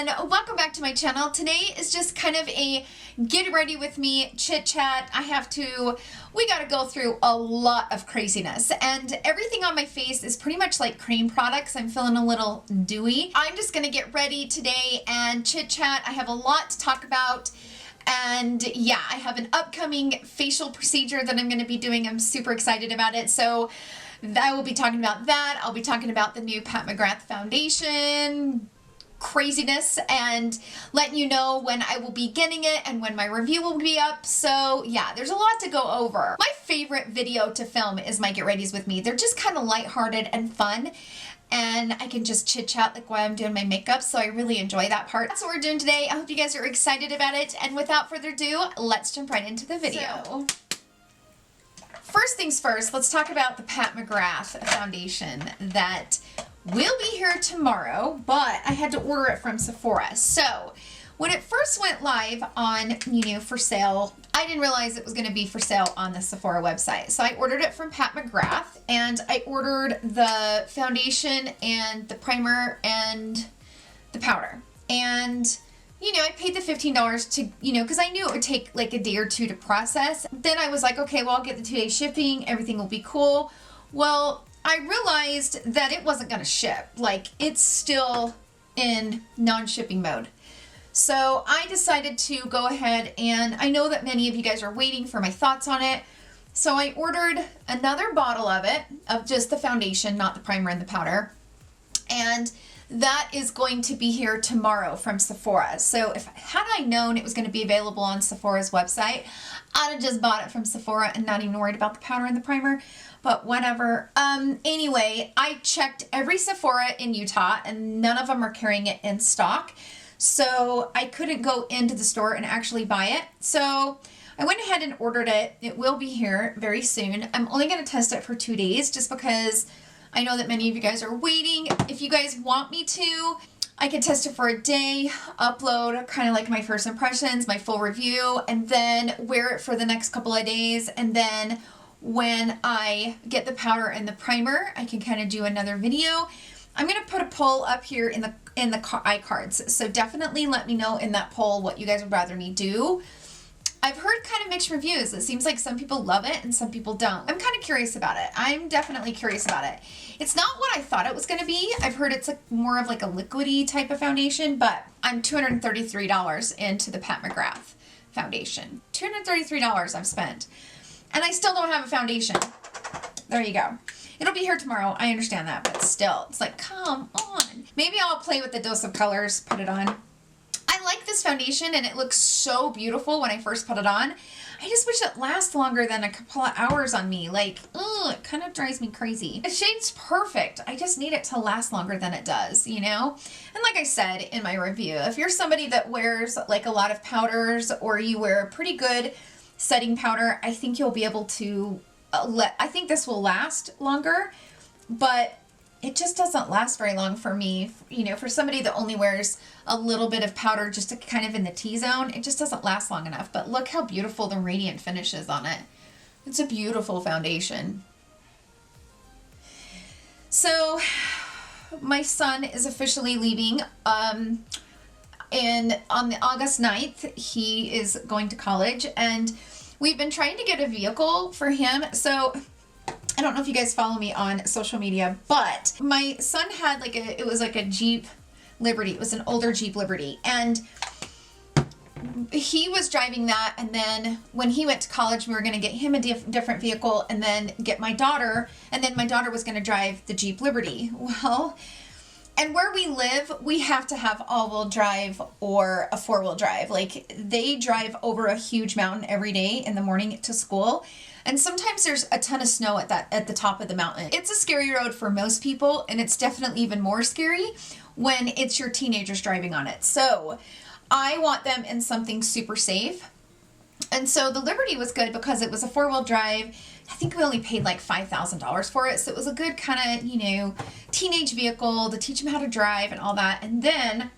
everyone, welcome back to my channel. Today is just kind of a get ready with me chit chat. We gotta go through a lot of craziness and everything on my face is pretty much like cream products. I'm feeling a little dewy. I'm just gonna get ready today and chit chat. I have a lot to talk about. And yeah, I have an upcoming facial procedure that I'm gonna be doing. I'm super excited about it. So I will be talking about that. I'll be talking about the new Pat McGrath foundation craziness and letting you know when I will be getting it and when my review will be up. So yeah, there's a lot to go over. My favorite video to film is my Get Readies with me. They're just kind of lighthearted and fun. And I can just chit chat like while I'm doing my makeup, so I really enjoy that part. That's what we're doing today. I hope you guys are excited about it. And without further ado, let's jump right into the video. So, first things first, let's talk about the Pat McGrath foundation that will be here tomorrow, but I had to order it from Sephora. So when it first went live on, for sale, I didn't realize it was going to be for sale on the Sephora website. So I ordered it from Pat McGrath, and I ordered the foundation and the primer and the powder. And, I paid the $15 to, because I knew it would take like a day or two to process. Then I was like, okay, well, I'll get the 2-day shipping. Everything will be cool. Well, I realized that it wasn't going to ship. Like, it's still in non-shipping mode. So I decided to go ahead, and I know that many of you guys are waiting for my thoughts on it. So I ordered another bottle of it, of just the foundation, not the primer and the powder. And that is going to be here tomorrow from Sephora. So had I known it was going to be available on Sephora's website, I'd have just bought it from Sephora and not even worried about the powder and the primer. But whatever. Anyway, I checked every Sephora in Utah and none of them are carrying it in stock. So I couldn't go into the store and actually buy it. So I went ahead and ordered it. It will be here very soon. I'm only going to test it for 2 days just because I know that many of you guys are waiting. If you guys want me to, I can test it for a day, upload kind of like my first impressions, my full review, and then wear it for the next couple of days. And then when I get the powder and the primer, I can kind of do another video. I'm going to put a poll up here in the iCards. So definitely let me know in that poll what you guys would rather me do. I've heard kind of mixed reviews. It seems like some people love it and some people don't. I'm kind of curious about it. I'm definitely curious about it. It's not what I thought it was going to be. I've heard it's like more of like a liquidy type of foundation, but I'm $233 into the Pat McGrath foundation. $233 I've spent. And I still don't have a foundation. There you go. It'll be here tomorrow. I understand that, but still, it's like, come on. Maybe I'll play with the dose of colors, put it on. I like this foundation and it looks so beautiful when I first put it on. I just wish it lasts longer than a couple of hours on me. Like, it kind of drives me crazy. The shade's perfect. I just need it to last longer than it does, And like I said in my review, if you're somebody that wears like a lot of powders or you wear a pretty good setting powder, I think you'll be able to I think this will last longer, but it just doesn't last very long for me. For somebody that only wears a little bit of powder just to kind of in the T-zone, it just doesn't last long enough. But look how beautiful the radiant finish is on it. It's a beautiful foundation. So my son is officially leaving on the August 9th. He is going to college, and we've been trying to get a vehicle for him. So I don't know if you guys follow me on social media, but my son had it was like a Jeep Liberty. It was an older Jeep Liberty. And he was driving that. And then when he went to college, we were going to get him a different vehicle and then get my daughter. And then my daughter was going to drive the Jeep Liberty. Well, and where we live, we have to have all-wheel drive or a four-wheel drive. Like, they drive over a huge mountain every day in the morning to school. And sometimes there's a ton of snow at the top of the mountain. It's a scary road for most people, and it's definitely even more scary when it's your teenagers driving on it. So I want them in something super safe. And so the Liberty was good because it was a four-wheel drive. I think we only paid like $5,000 for it. So it was a good kind of, teenage vehicle to teach them how to drive and all that. And then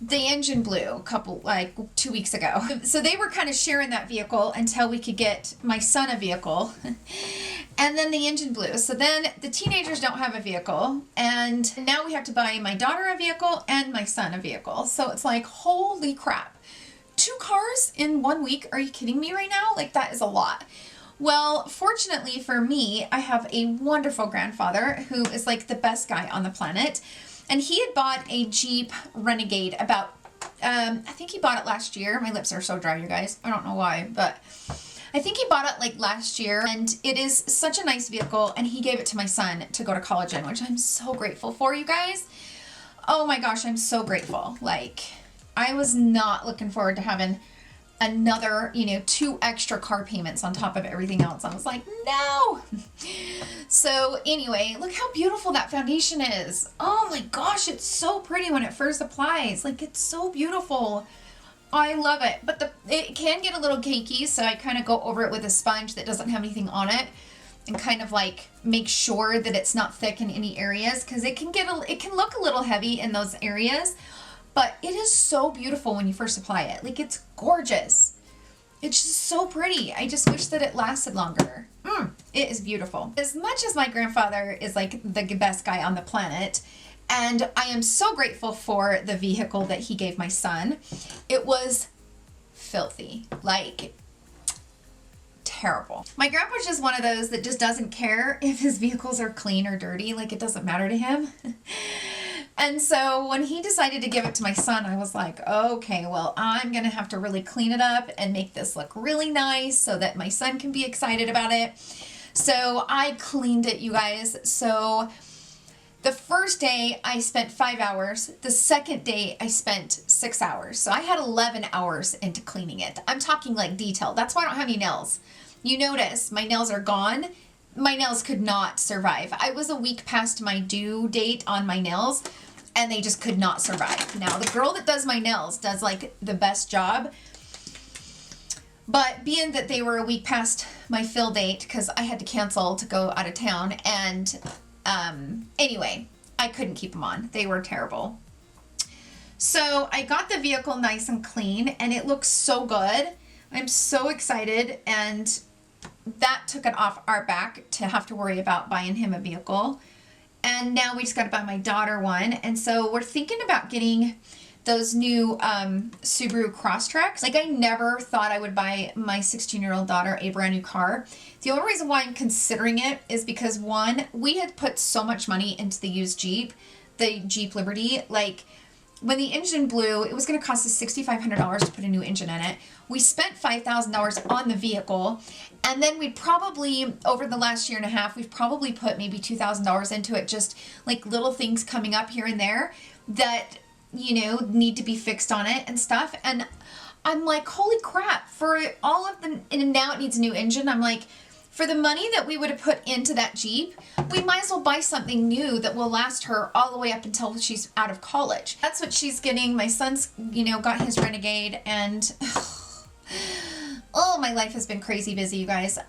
the engine blew like 2 weeks ago. So they were kind of sharing that vehicle until we could get my son a vehicle. And then the engine blew. So then the teenagers don't have a vehicle. And now we have to buy my daughter a vehicle and my son a vehicle. So it's like, holy crap. 2 cars in 1 week? Are you kidding me right now? Like, that is a lot. Well, fortunately for me, I have a wonderful grandfather who is like the best guy on the planet. And he had bought a Jeep Renegade about, I think he bought it last year. My lips are so dry, you guys. I don't know why, but I think he bought it like last year. And it is such a nice vehicle. And he gave it to my son to go to college in, which I'm so grateful for, you guys. Oh my gosh, I'm so grateful. Like, I was not looking forward to having another, 2 extra car payments on top of everything else. I was like, no. So anyway, look how beautiful that foundation is. Oh my gosh, it's so pretty when it first applies. Like, it's so beautiful. I love it. But it can get a little cakey, so I kind of go over it with a sponge that doesn't have anything on it and kind of like make sure that it's not thick in any areas, because it can look a little heavy in those areas. But it is so beautiful when you first apply it. Like, it's gorgeous. It's just so pretty. I just wish that it lasted longer. It is beautiful. As much as my grandfather is like the best guy on the planet, and I am so grateful for the vehicle that he gave my son, it was filthy. Like, terrible. My grandpa's just one of those that just doesn't care if his vehicles are clean or dirty. Like, it doesn't matter to him. And so when he decided to give it to my son, I was like, okay, well, I'm going to have to really clean it up and make this look really nice so that my son can be excited about it. So I cleaned it, you guys. So the first day I spent 5 hours. The second day I spent 6 hours. So I had 11 hours into cleaning it. I'm talking like detail. That's why I don't have any nails. You notice my nails are gone. My nails could not survive. I was a week past my due date on my nails, and they just could not survive. Now, the girl that does my nails does like the best job, but being that they were a week past my fill date because I had to cancel to go out of town, and anyway, I couldn't keep them on. They were terrible. So I got the vehicle nice and clean, and it looks so good. I'm so excited, and that took it off our back to have to worry about buying him a vehicle. And now we just got to buy my daughter one. And so we're thinking about getting those new Subaru Crosstreks. Like, I never thought I would buy my 16-year-old daughter a brand new car. The only reason why I'm considering it is because, one, we had put so much money into the used Jeep, the Jeep Liberty. Like, when the engine blew, it was going to cost us $6,500 to put a new engine in it. We spent $5,000 on the vehicle, and then we probably, over the last year and a half, we've probably put maybe $2,000 into it, just like little things coming up here and there that, need to be fixed on it and stuff. And I'm like, holy crap, for all of the, and now it needs a new engine. I'm like, for the money that we would have put into that Jeep, we might as well buy something new that will last her all the way up until she's out of college. That's what she's getting. My son's, got his Renegade, and oh, my life has been crazy busy, you guys.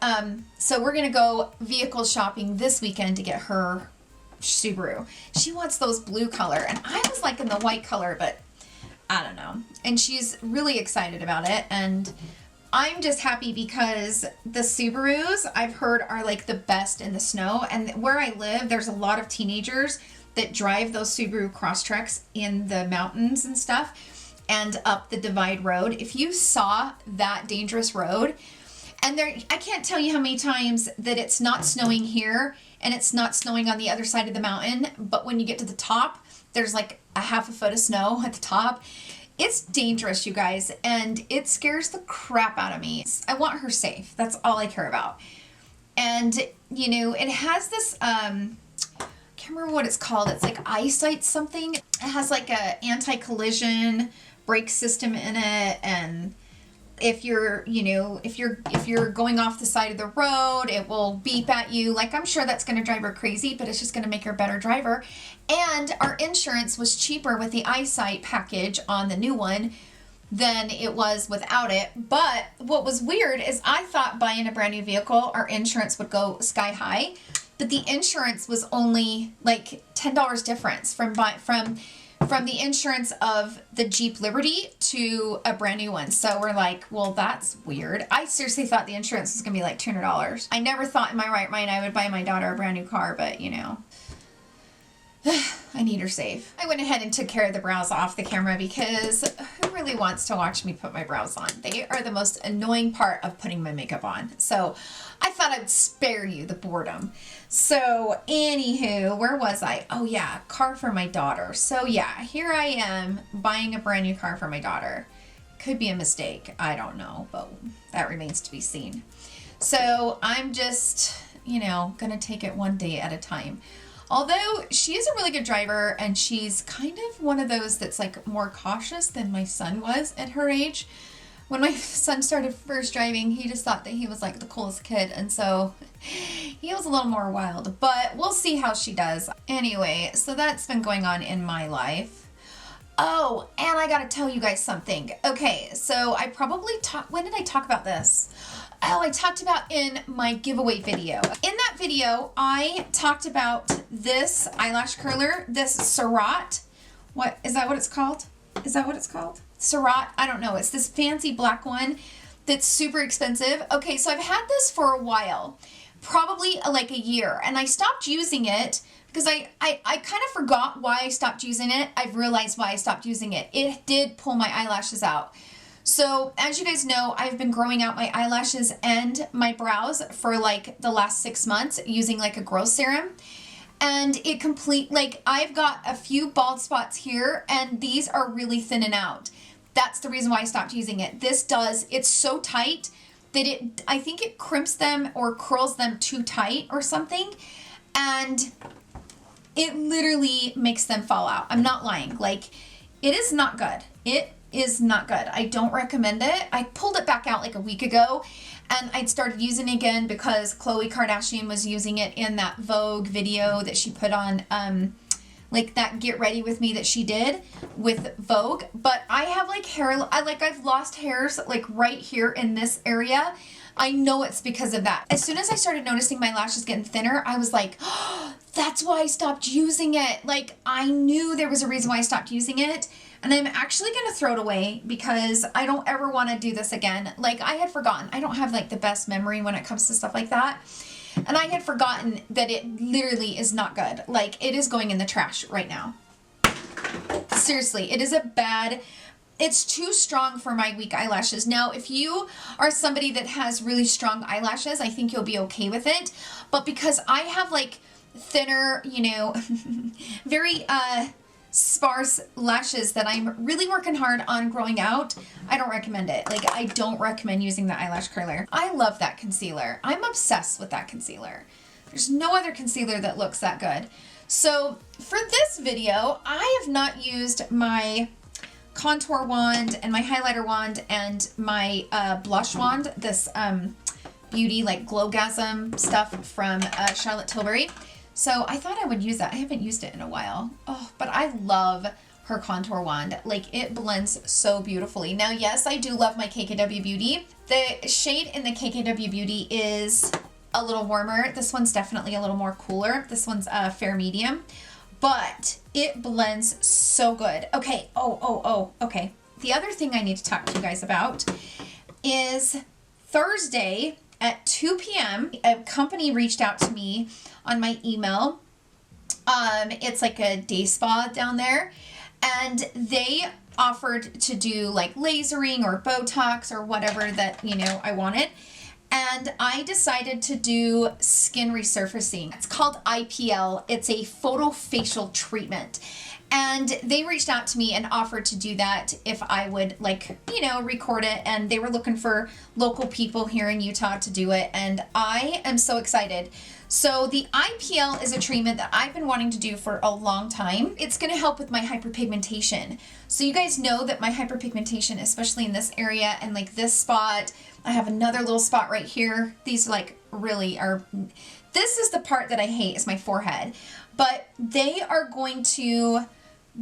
So we're going to go vehicle shopping this weekend to get her Subaru. She wants those blue color, and I was like in the white color, but I don't know. And she's really excited about it, and I'm just happy because the Subarus, I've heard, are like the best in the snow. And where I live, there's a lot of teenagers that drive those Subaru Crosstreks in the mountains and stuff and up the Divide Road. If you saw that dangerous road, and there, I can't tell you how many times that it's not snowing here and it's not snowing on the other side of the mountain, but when you get to the top, there's like a half a foot of snow at the top. It's dangerous, you guys, and it scares the crap out of me. I want her safe. That's all I care about. And, it has this, I can't remember what it's called. It's like eyesight something. It has like a anti-collision brake system in it, and if you're, if you're going off the side of the road, it will beep at you. Like, I'm sure that's going to drive her crazy, but it's just going to make her a better driver. And our insurance was cheaper with the eyesight package on the new one than it was without it. But what was weird is I thought buying a brand new vehicle, our insurance would go sky high, but the insurance was only like $10 difference from from the insurance of the Jeep Liberty to a brand new one. So we're like, well, that's weird. I seriously thought the insurance was gonna be like $200. I never thought in my right mind I would buy my daughter a brand new car, but you know, I need her safe. I went ahead and took care of the brows off the camera because who really wants to watch me put my brows on? They are the most annoying part of putting my makeup on. So I thought I'd spare you the boredom. So anywho, where was I? Oh yeah, car for my daughter. So yeah, here I am buying a brand new car for my daughter. Could be a mistake. I don't know, but that remains to be seen. So I'm just, you know, gonna take it one day at a time. Although she is a really good driver and she's kind of one of those that's like more cautious than my son was at her age. When my son started first driving, he just thought that he was like the coolest kid, and so he was a little more wild, but we'll see how she does. Anyway, so that's been going on in my life. Oh, and I gotta tell you guys something. Okay, so I probably when did I talk about this? Oh, I talked about in my giveaway video. In that video, I talked about this eyelash curler, this Surratt. What, is that what it's called? Is that what it's called? Surratt, I don't know. It's this fancy black one that's super expensive. Okay, so I've had this for a while, probably like a year, and I stopped using it because I kind of forgot why I stopped using it. I've realized why I stopped using it. It did pull my eyelashes out. So as you guys know, I've been growing out my eyelashes and my brows for like the last 6 months using like a growth serum. And it like I've got a few bald spots here and these are really thinning out. That's the reason why I stopped using it. It's so tight that I think it crimps them or curls them too tight or something. And it literally makes them fall out. I'm not lying. Like, it is not good. It is not good. I don't recommend it. I pulled it back out like a week ago and I'd started using it again because Khloe Kardashian was using it in that Vogue video that she put on, like that Get Ready With Me that she did with Vogue. But I have like hair, I've lost hairs like right here in this area. I know it's because of that. As soon as I started noticing my lashes getting thinner, I was like, oh, that's why I stopped using it. Like, I knew there was a reason why I stopped using it. And I'm actually going to throw it away because I don't ever want to do this again. Like, I had forgotten. I don't have like the best memory when it comes to stuff like that. And I had forgotten that it literally is not good. Like, it is going in the trash right now. Seriously, it is it's too strong for my weak eyelashes. Now, if you are somebody that has really strong eyelashes, I think you'll be okay with it. But because I have like thinner, you know, very, sparse lashes that I'm really working hard on growing out, I don't recommend it. Like, I don't recommend using the eyelash curler. I love that concealer. I'm obsessed with that concealer. There's no other concealer that looks that good. So for this video, I have not used my contour wand and my highlighter wand and my blush wand, this beauty like Glowgasm stuff from Charlotte Tilbury. So I thought I would use that. I haven't used it in a while. Oh, but I love her contour wand. Like, it blends so beautifully. Now, yes, I do love my KKW Beauty. The shade in the KKW Beauty is a little warmer. This one's definitely a little more cooler. This one's fair medium, but it blends so good. Okay. Okay. The other thing I need to talk to you guys about is Thursday at 2 p.m., a company reached out to me on my email. It's like a day spa down there, and they offered to do like lasering or Botox or whatever that, you know, I wanted. And I decided to do skin resurfacing. It's called IPL. It's a photofacial treatment. And they reached out to me and offered to do that if I would, like, you know, record it. And they were looking for local people here in Utah to do it. And I am so excited. So the IPL is a treatment that I've been wanting to do for a long time. It's going to help with my hyperpigmentation. So you guys know that my hyperpigmentation, especially in this area and like this spot, I have another little spot right here. These like really are, this is the part that I hate, is my forehead. But they are going to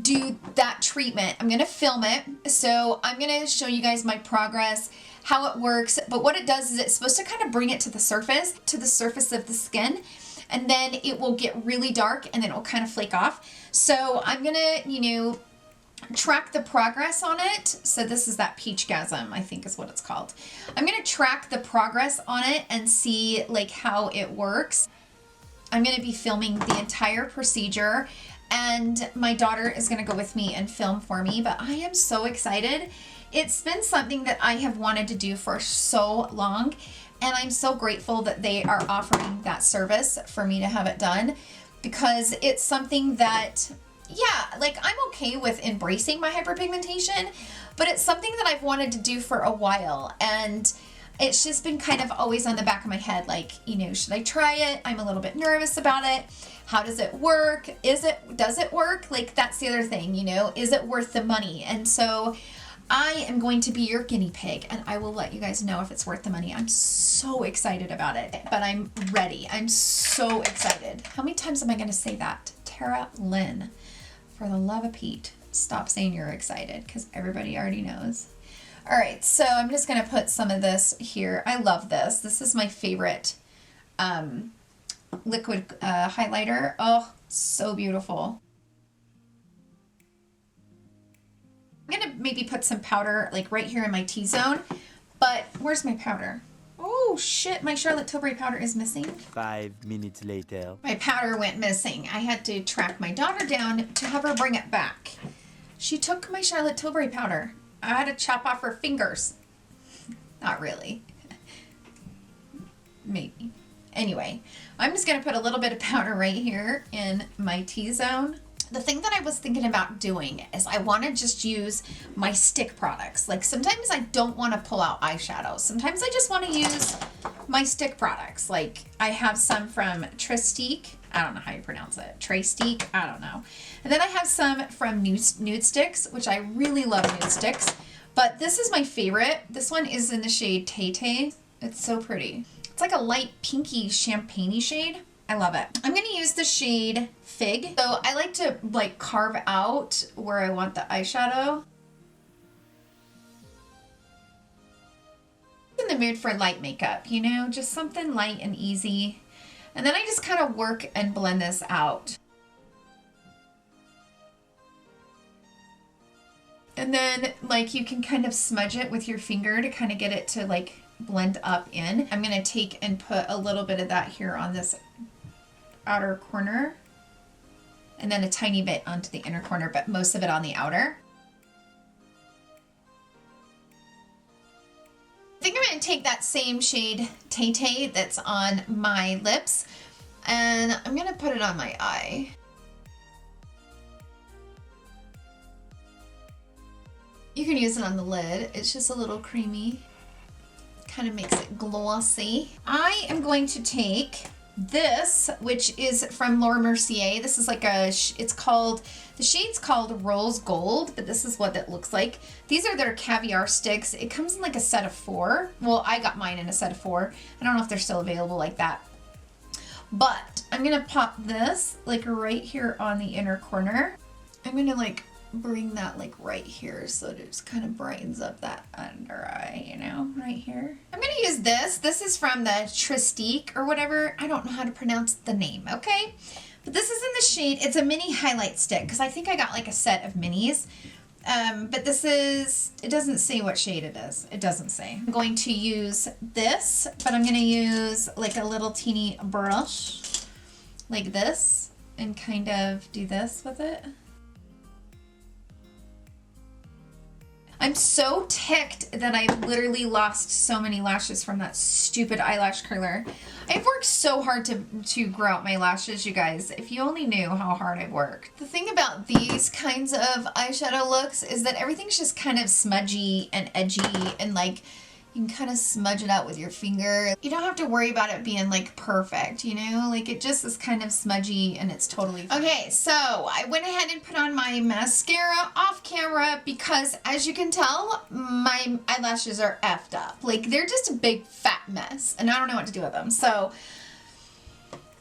do that treatment. I'm going to film it. So I'm going to show you guys my progress, how it works. But what it does is it's supposed to kind of bring it to the surface of the skin. And then it will get really dark and then it will kind of flake off. So I'm going to, you know, track the progress on it. So this is that PeachGasm, I think is what it's called. I'm going to track the progress on it and see like how it works. I'm going to be filming the entire procedure, and my daughter is going to go with me and film for me, but I am so excited. It's been something that I have wanted to do for so long, and I'm so grateful that they are offering that service for me to have it done, because it's something that, yeah, like I'm okay with embracing my hyperpigmentation, but it's something that I've wanted to do for a while, and it's just been kind of always on the back of my head, like, you know, should I try it? I'm a little bit nervous about it. How does it work? Does it work? Like, that's the other thing, you know, is it worth the money? And so I am going to be your guinea pig, and I will let you guys know if it's worth the money. I'm so excited about it, but I'm ready. I'm so excited. How many times am I going to say that? Tara Lynn, for the love of Pete, stop saying you're excited, because everybody already knows. All right, so I'm just going to put some of this here. I love this. This is my favorite liquid highlighter. Oh, so beautiful. I'm going to maybe put some powder like right here in my T-zone, but where's my powder? Oh shit, my Charlotte Tilbury powder is missing. 5 minutes later. My powder went missing. I had to track my daughter down to have her bring it back. She took my Charlotte Tilbury powder. I had to chop off her fingers. Not really. Maybe. Anyway, I'm just going to put a little bit of powder right here in my T-zone. The thing that I was thinking about doing is I want to just use my stick products. Like sometimes I don't want to pull out eyeshadows. Sometimes I just want to use my stick products. Like I have some from Trestique. I don't know how you pronounce it. Trestique. I don't know. And then I have some from NudeStix, which I really love NudeStix. But this is my favorite. This one is in the shade Tay Tay. It's so pretty. It's like a light pinky champagne-y shade. I love it. I'm going to use the shade Fig. So I like to like carve out where I want the eyeshadow. In the mood for light makeup, you know, just something light and easy. And then I just kind of work and blend this out. And then like you can kind of smudge it with your finger to kind of get it to like blend up in. I'm going to take and put a little bit of that here on this outer corner. And then a tiny bit onto the inner corner, but most of it on the outer. I think I'm going to take that same shade Tay Tay that's on my lips, and I'm going to put it on my eye. You can use it on the lid. It's just a little creamy. Kind of makes it glossy. I am going to take this, which is from Laura Mercier. This is like a, the shade's called Rose Gold, but this is what it looks like. These are their Caviar sticks. It comes in like a set of 4. Well, I got mine in a set of 4. I don't know if they're still available like that. But I'm going to pop this like right here on the inner corner. I'm going to like bring that like right here so that it just kind of brightens up that under eye, you know, right here. I'm going to use this. This is from the Trestique or whatever. I don't know how to pronounce the name, okay? But this is in the shade, it's a mini highlight stick because I think I got like a set of minis. But this is, it doesn't say what shade it is. It doesn't say. I'm going to use this, but I'm going to use like a little teeny brush like this and kind of do this with it. I'm so ticked that I've literally lost so many lashes from that stupid eyelash curler. I've worked so hard to grow out my lashes, you guys. If you only knew how hard I've worked. The thing about these kinds of eyeshadow looks is that everything's just kind of smudgy and edgy and like you can kind of smudge it out with your finger. You don't have to worry about it being like perfect, you know? Like it just is kind of smudgy and it's totally fine. Okay, so I went ahead and put on my mascara off camera because as you can tell, my eyelashes are effed up. Like they're just a big fat mess and I don't know what to do with them. So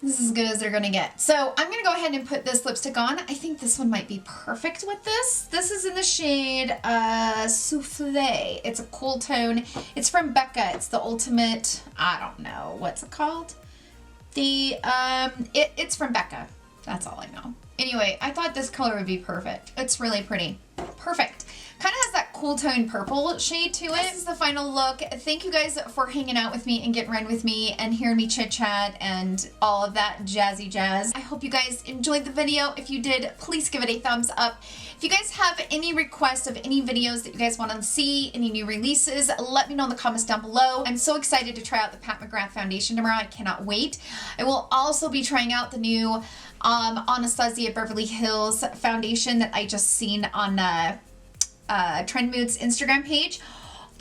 this is as good as they're gonna get. So I'm gonna go ahead and put this lipstick on. I think this one might be perfect with this. This is in the shade Soufflé. It's a cool tone. It's from Becca. It's the ultimate, I don't know, what's it called? It's from Becca. That's all I know. Anyway, I thought this color would be perfect. It's really pretty. perfect. Kind of has that cool tone purple shade to it. This is the final look. Thank you guys for hanging out with me and getting ready with me and hearing me chit chat and all of that jazzy jazz. I hope you guys enjoyed the video. If you did, please give it a thumbs up. If you guys have any requests of any videos that you guys want to see, any new releases, let me know in the comments down below. I'm so excited to try out the Pat McGrath foundation tomorrow. I cannot wait. I will also be trying out the new Anastasia Beverly Hills foundation that I just seen on Trend Mood's Instagram page.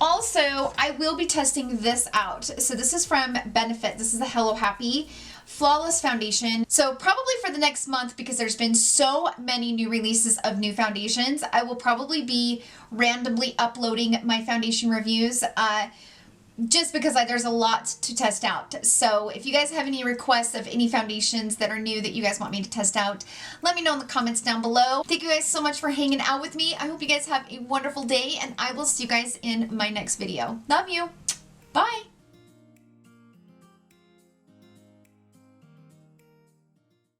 Also, I will be testing this out. So this is from Benefit. This is the Hello Happy Flawless Foundation. So probably for the next month, because there's been so many new releases of new foundations, I will probably be randomly uploading my foundation reviews just because there's a lot to test out. So if you guys have any requests of any foundations that are new that you guys want me to test out, let me know in the comments down below. Thank you guys so much for hanging out with me. I hope you guys have a wonderful day, and I will see you guys in my next video. Love you. Bye.